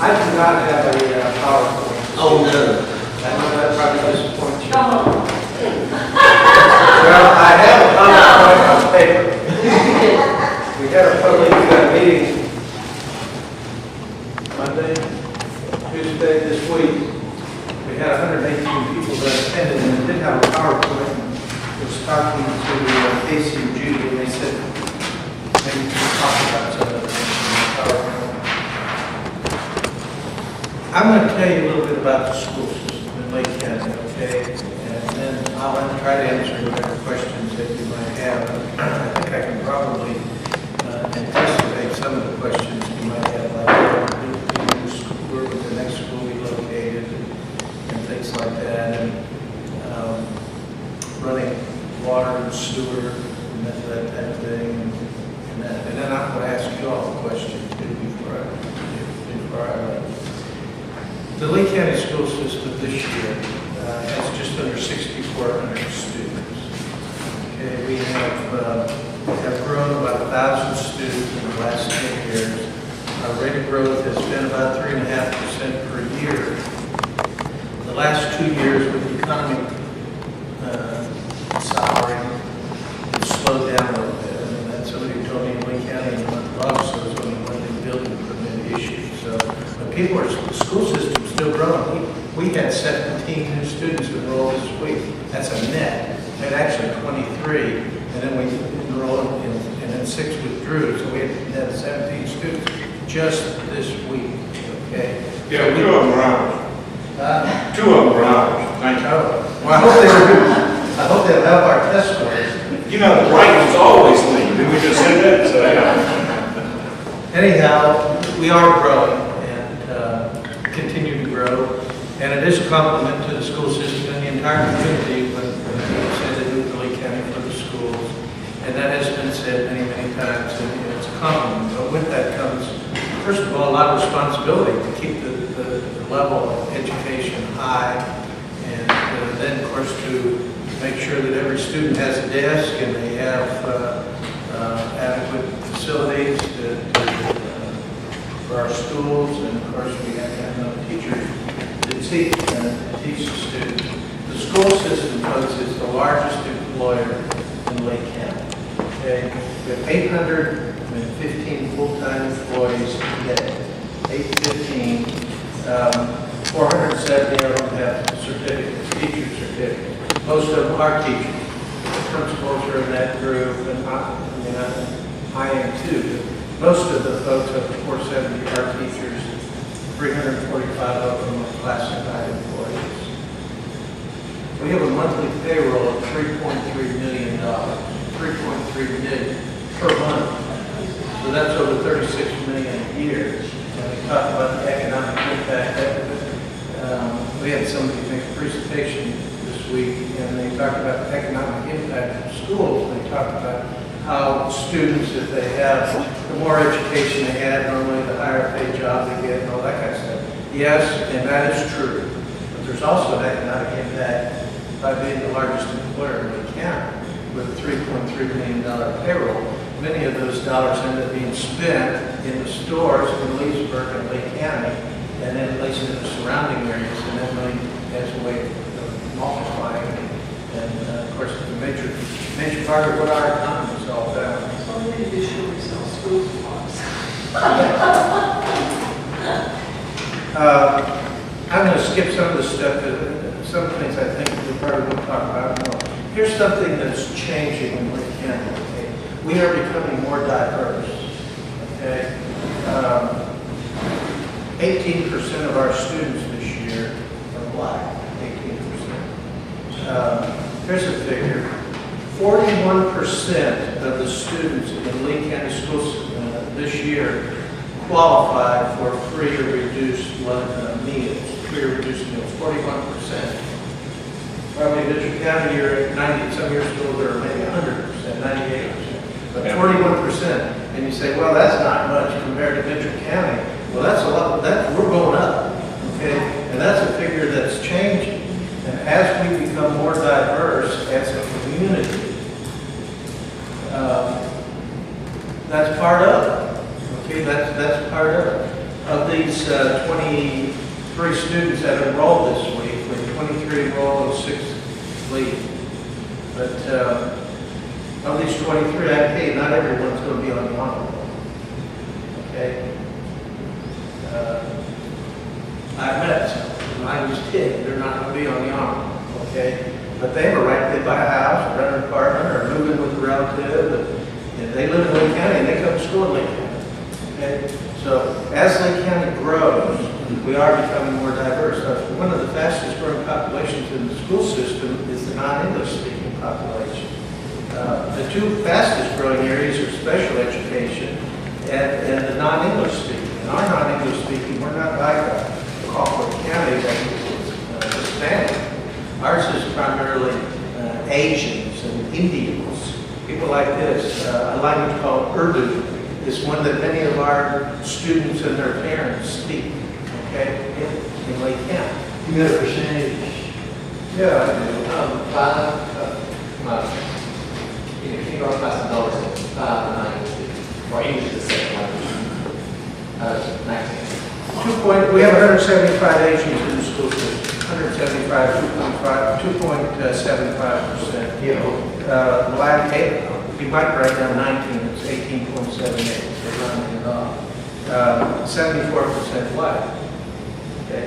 I do not have a PowerPoint. Oh, no. I know that probably disappoints you. Come on. Well, I have a PowerPoint on paper. We had a public meeting Monday, Tuesday this week. We had 118 people that attended and did have a PowerPoint. I was talking to Casey and Judy, and they said, maybe we could talk about some of the things in the PowerPoint. I'm going to tell you a little bit about the school system in Lake County, okay? And then I'll try to answer whatever questions that you might have. I think I can probably anticipate some of the questions you might have, like where would the next school be located and things like that, and running water and sewer and that type of thing. And then I'm going to ask you all the questions before I leave. The Lee County school system this year has just under 6,400 students. Okay, we have grown about 1,000 students in the last 10 years. Our rate of growth has been about 3.5% per year. The last 2 years with the economy souring, it's slowed down a little bit. And that's somebody who told me in Lee County in the month of August, there was only one new building permit issued. So the school system is still growing. We had 17 new students enrolled this week. That's a net. We had actually 23, and then we enrolled and then 6 withdrew. So we had 17 students just this week. Okay. Yeah, 2 of them are ours. 2 of them are ours. Thank you. Well, I hope they'll help our test scores. You know, the right ones always lead. Didn't we just say that? So, yeah. Anyhow, we are growing and continue to grow. And it is a compliment to the school system and the entire community when people say they do Lee County for the schools. And that has been said many, many times, and it's a compliment. But with that comes, first of all, a lot of responsibility to keep the level of education high. And then, of course, to make sure that every student has a desk and they have adequate facilities for our schools. And, of course, we have to have enough teachers to teach the students. The school system, folks, is the largest employer in Lake County. Okay? We have 815 full-time employees today. 815. 470 of them have certificates, teacher certificates. Most of them are teachers. The principals are in that group, and I am too. Most of the folks up to 470 are teachers. 345 of them are classified employees. We have a monthly payroll of $3.3 million. 3.3 million per month. So that's over 36 million a year. And we talked about the economic impact. We had somebody make a presentation this week, and they talked about the economic impact of schools. And they talked about how students, if they have, the more education they have, normally the higher paid job they get and all that kind of stuff. Yes, and that is true. But there's also an economic impact by being the largest employer in Lake County with a $3.3 million payroll. Many of those dollars end up being spent in the stores in Leesburg and Lake County, and then at least in the surrounding areas, and that money has a way of multiplying. And of course, it's a major part of what our economy is all about. So maybe they should sell school supplies. I'm going to skip some of the stuff, some things I think we probably won't talk about more. Here's something that's changing in Lake County. Okay? We are becoming more diverse. Okay? 18% of our students this year are black. 18%. Here's a figure. 41% of the students in Lee County schools this year qualify for free or reduced meals. Free or reduced meals. 41%. Probably in Mitchell County, you're at 90. Some of your schools are maybe 100%, 98%. But 41%. And you say, well, that's not much compared to Mitchell County. Well, that's a lot. We're going up. Okay? And that's a figure that's changing. And as we become more diverse as a community, that's part of it. Okay, that's part of it. Of the these 23 students that enrolled this week, with 23 enrolled and 6 leave. But of these 23, okay, not everyone's going to be on the honor roll. Okay? I met some, when I was a kid, they're not going to be on the honor roll. Okay? But they have a right, they buy a house, or rent an apartment, or move in with a relative, and they live in Lake County, and they come to school in Lake County. Okay? So as Lake County grows, we are becoming more diverse. One of the fastest growing populations in the school system is the non-English speaking population. The two fastest growing areas are special education and the non-English speaking. In our non-English speaking, we're not like a Crawford County that is Hispanic. Ours is primarily Asians and Indians, people like this. A language called Urdu is one that many of our students and their parents speak, okay, in Lake County. You got a percentage? Yeah, I do. Kindergarten class adults, 5 to 9, or English is the second language. 19. We have 175 Asians in the school system. 175, 2.75%. Yeah. Black, you might write down 19, it's 18.78, so rounding it off. 74% white. Okay,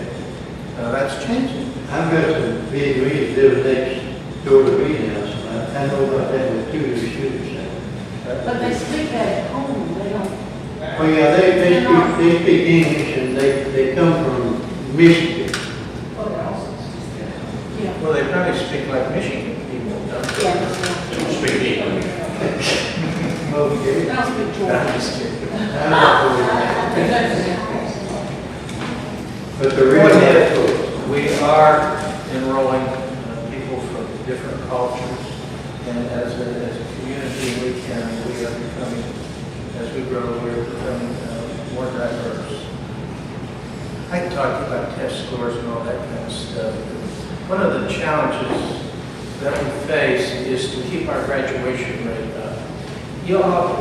that's changing. I've got some Vietnamese living next door to me now, so I know about that with 2 of the students now. But they speak that at home, they don't. Oh yeah, they speak English and they come from Michigan. Oh, they're also. Yeah. Well, they probably speak like Michigan people, don't they? Yeah. Don't speak English. Okay. They don't speak I'm Georgia. just kidding. I'm not for that. But the real Point is, we are enrolling people from different cultures, and as a community, we are becoming, as we grow, we're becoming more diverse. I can talk about test scores and all that kind of stuff. One of the challenges that we face is to keep our graduation rate up. You know,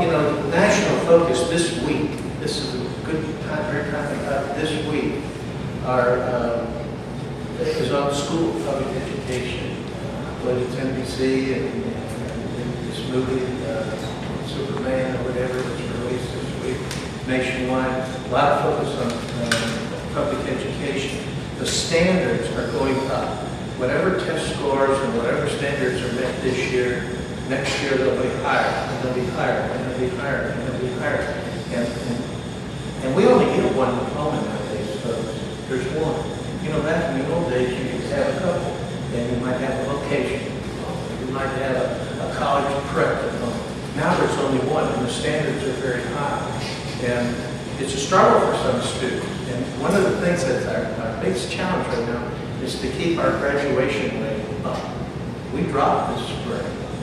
national focus this week, this is a good time, very time about this week, is on school public education. Whether it's NBC and this movie, Superman or whatever was released this week, nationwide, a lot of focus on public education. The standards are going up. Whatever test scores and whatever standards are met this year, next year they'll be higher, and they'll be higher, and they'll be higher, and they'll be higher. And we only get one diploma nowadays, folks. There's one. You know, back in the old days, you could have a couple. And you might have a vocation diploma. You might have a college prep diploma. Now there's only one, and the standards are very high. And it's a struggle for some students. And one of the things that's our biggest challenge right now is to keep our graduation rate up. We dropped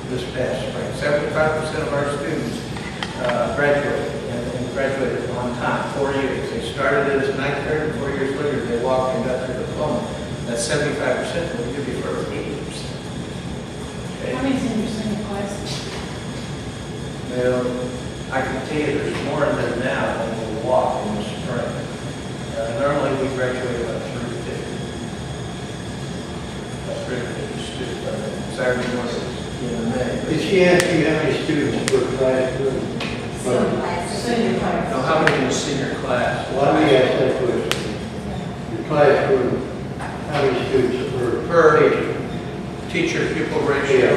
this past spring. 75% of our students graduated, and graduated on time, 4 years. They started it as ninth grade, and 4 years later they walked and got their diploma. That's 75%, we'll give you for 80%. How Okay? many's in your senior classes? Well, I can tell you there's more in there now than will walk in the spring. Normally we graduate about 350. About 350 students, Saturday morning in May. Did she ask you how many students per class? Senior class. Now, how many in the senior class? Why do we ask that question? The classroom, how many students Per teacher-pupil ratio?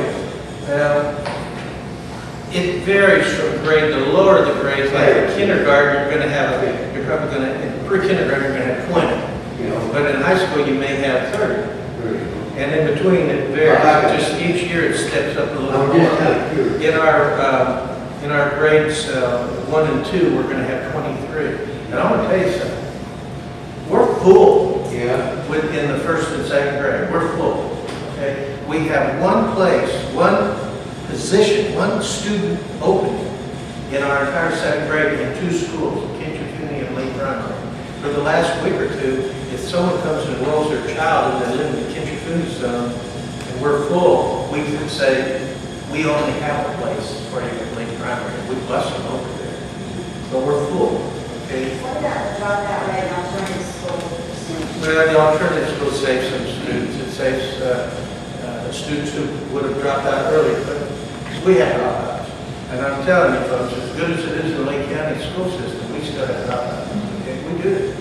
It varies from grade. The lower the grades, like in kindergarten, you're probably going to, pre-kindergarten, you're going to have 20. You know, But in high school, you may have 30. very- And in between, it varies. Just each year, it steps up a little I'm just kind more. of curious. In our grades 1 and 2, we're going to have 23. And I want to tell you something. We're full Yeah. within the first and second grade. We're full. Okay? We have one place, one position, one student opening in our entire second grade in 2 schools, Kinship County and Lee Primary. For the last week or two, if someone comes and enrolls their child and they live in the Kinship County zone and we're full, we can say, we only have a place for you at Lee Primary. We bus them over there. But we're full. Okay? What about the dropout rate on Well, the alternatives will save some students. It saves students who would have dropped out early, but we have dropouts. And I'm telling you folks, as good as it is in the Lake County school system, we still have dropouts. Okay, we do.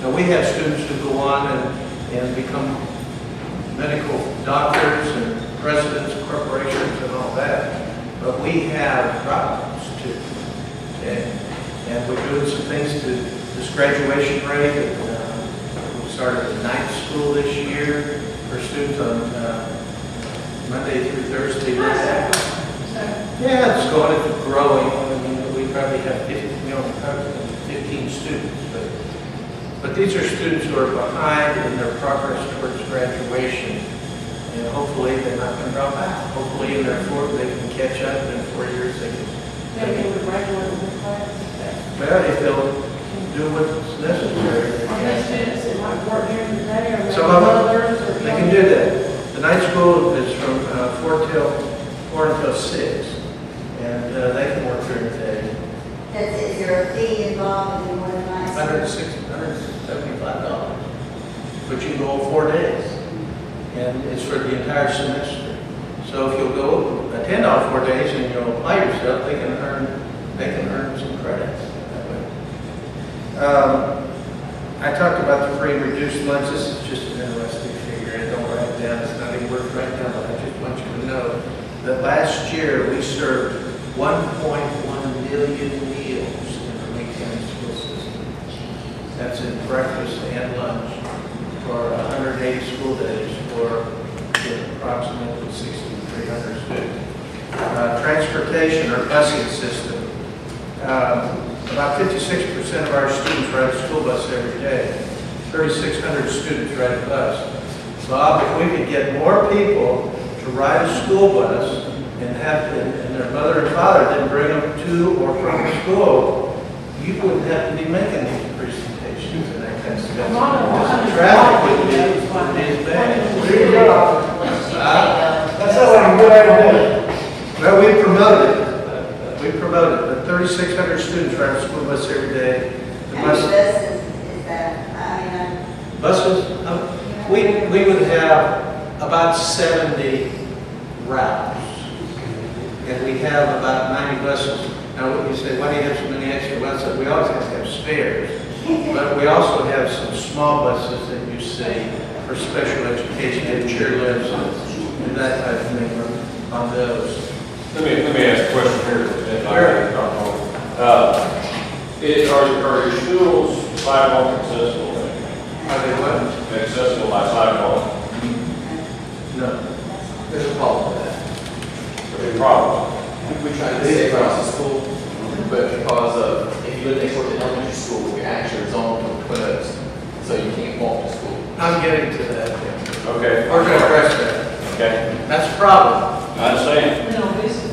Now, we have students who go on and become medical doctors and presidents of corporations and all that, but we have dropouts too. Okay? And we're doing some things to this graduation rate. We started the night school this year for students on Monday through Thursday. Yeah, it's going, it's growing. I mean, we probably have 15 students, but these are students who are behind in their progress towards graduation, and hopefully they're not going to drop out. Hopefully in their fourth they can catch up, and in 4 years they can. Maybe we graduate with class. Well, if they'll do what's necessary. Are there students that might work here today, or Some of them, others? they can do that. The night school is from 4 until 6, and they can work during the day. Is there a fee involved in one of my? $175. But you can go all 4 days, and it's for the entire semester. So if you'll go attend all 4 days and you'll apply yourself, they can earn some credits that way. I talked about the free and reduced lunch. This is just an interesting figure. I don't write it down. It's not even worth writing down, but I just want you to know that last year we served 1.1 million meals in the Lake County school system. That's in breakfast and lunch for 180 school days for approximately 6,300 students. Transportation or busing system. About 56% of our students ride a school bus every day. 3,600 students ride a bus. Bob, if we could get more people to ride a school bus and their mother and father then bring them to or from school, you wouldn't have to be making these presentations and that kind of stuff. Because the traffic would be as bad. That's not a good idea. Well, we promote it. We promote it. But 3,600 students ride a school bus every day. The How many bus- buses is that? Buses, we would have about 70 routes, and we have about 90 buses. Now, what you say, why do you have so many extra buses? We always have to have spares, but we also have some small buses that you see for special education, and cheerleaders and that type of thing on those. Let me ask a question here. Are your schools sidewalk accessible? Are they what? Accessible by sidewalk? No. There's a problem with that. There's a problem. We try to stay across the school, but because of, if you live next door to elementary school, you're actually zoned for Twin Oaks, so you can't walk to school. I'm getting to that. Okay. We're going to address that. Okay. That's a problem. I understand. No, this is.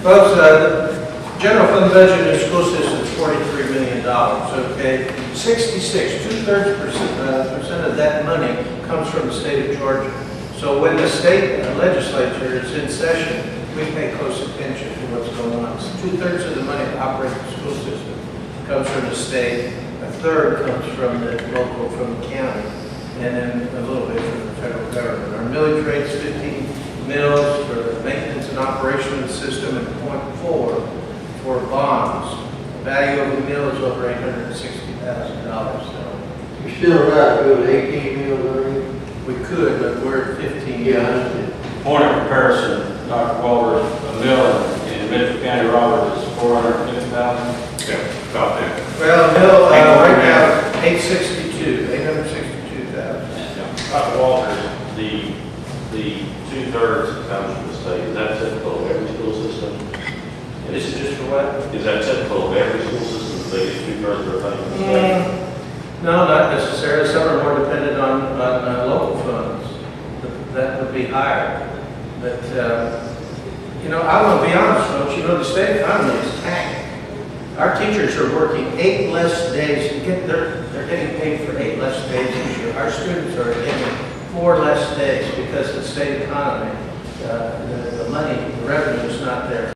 Folks, the general fund budget in the school system is $43 million, okay? 66, percent of that money comes from the state of Georgia. So when the state legislature is in session, we pay close attention to what's going on. So 2/3 of the money to operate the school system comes from the state, 1/3 comes from the local, from the county, and then a little bit from the federal government. Our millage rate is 15 mills for the maintenance and operation of the system, and 0.4 for bonds. The value of the mill is over $860,000. So You still right, go to 18 meals already? we could, but we're at 15. Point of comparison, Dr. Walter, a mill in Mitchell County, Robert, is $450,000. Yeah, about that. Well, mill right now, 862,000. Dr. Walter, the 2/3 that comes from the state, is that typical of every school system? This is just for what? Is that typical of every school system, they get 2/3 of their funding from the state? No, not necessarily. Some are more dependent on local funds. That would be higher. But, I want to be honest, folks, the state economy is tanking. Our teachers are working 8 less days. They're getting paid for 8 less days this year. Our students are getting 4 less days because the state economy, the money, the revenue is not there.